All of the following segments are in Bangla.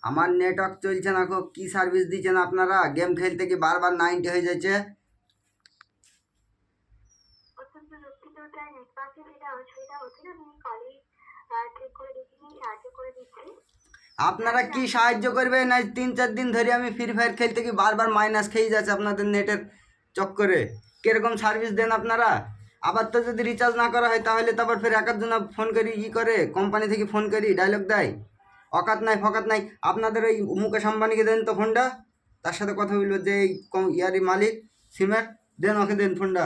আমার নেটওয়ার্ক চলছে না গো, কি সার্ভিস দিচ্ছেন আপনারা? গেম খেলতে কি বারবার 90 হয়ে যাচ্ছে। আপনারা কি সাহায্য করবেন? আজ 3-4 দিন ধরে আমি ফ্রি ফায়ার খেলতে কি বারবার মাইনাস খেয়ে যাচ্ছে আপনাদের নেটের চক্করে। কিরকম সার্ভিস দেন আপনারা? আবার তো যদি রিচার্জ না করা হয় তাহলে তারপর ফের একজন ফোন করি করে কোম্পানি থেকে ফোন করি ডায়লগ দেয়। অকাত নাই ফকাত নাই। আপনাদের ওই মুকেশ আম্বানিকে দেন তো ফোনটা, তার সাথে কথা বলবো যে এই ইয়ারি মালিক সিমের, দেন ওকে দেন ফোনটা।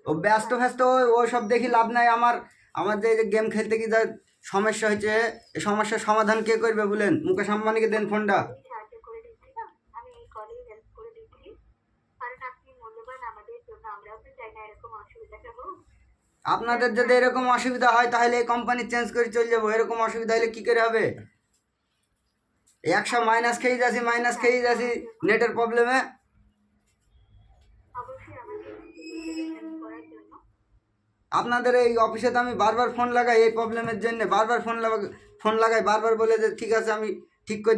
ও ব্যস্ত ফ্যস্ত ও সব দেখি লাভ নাই। আমার যে গেম খেলতে কি যা সমস্যা হয়েছে, এই সমস্যার সমাধান কে করবে বলেন? মুকেশ আম্বানিকে দেন ফোনটা। আপনাদের যদি এরকম অসুবিধা হয় তাহলে এই কোম্পানি চেঞ্জ করে চলে যাবো। এরকম অসুবিধা হলে কি করে হবে? 100 মাইনাস খেয়ে যাচ্ছি নেটের প্রবলেমে। আপনাদের এই অফিসে তো আমি বারবার ফোন লাগাই এই প্রবলেমের জন্য, বারবার ফোন লাগাই, বারবার বলে যে ঠিক আছে আমি ঠিক করে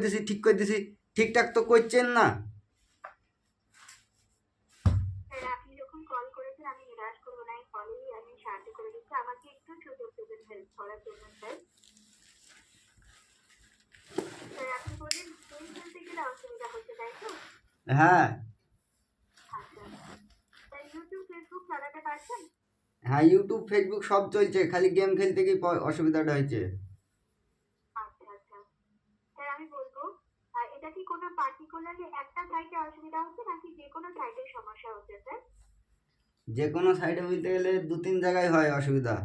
দিছি। ঠিকঠাক তো করছেন না। হ্যাঁ হ্যাঁ, ইউটিউব ফেসবুক সব চলছে, খালি গেম খেলতে গিয়ে অসুবিধাটা হয়েছে। যে কোনো সাইডে বলতে গেলে 2-3 জায়গায় হয় অসুবিধা।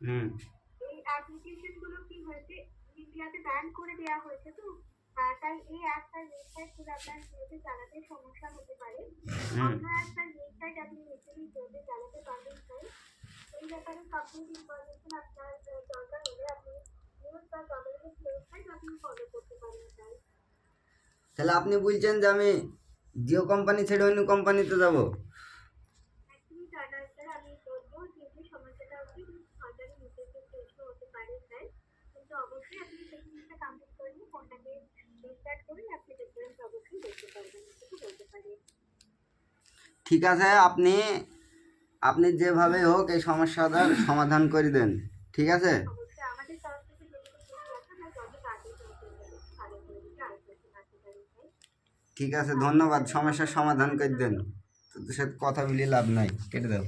হুম হুম তাহলে আপনি বলছেন যে আমি জিও কোম্পানি ছেড়ে অন্য কোম্পানিতে যাব? ঠিক আছে, আপনি যেভাবে হোক এই সমস্যাটার সমাধান করে দেন, ঠিক আছে? ঠিক আছে, ধন্যবাদ। সমস্যার সমাধান করে দেন। তোদের সাথে কথা বলে লাভ নাই, কেটে দাও।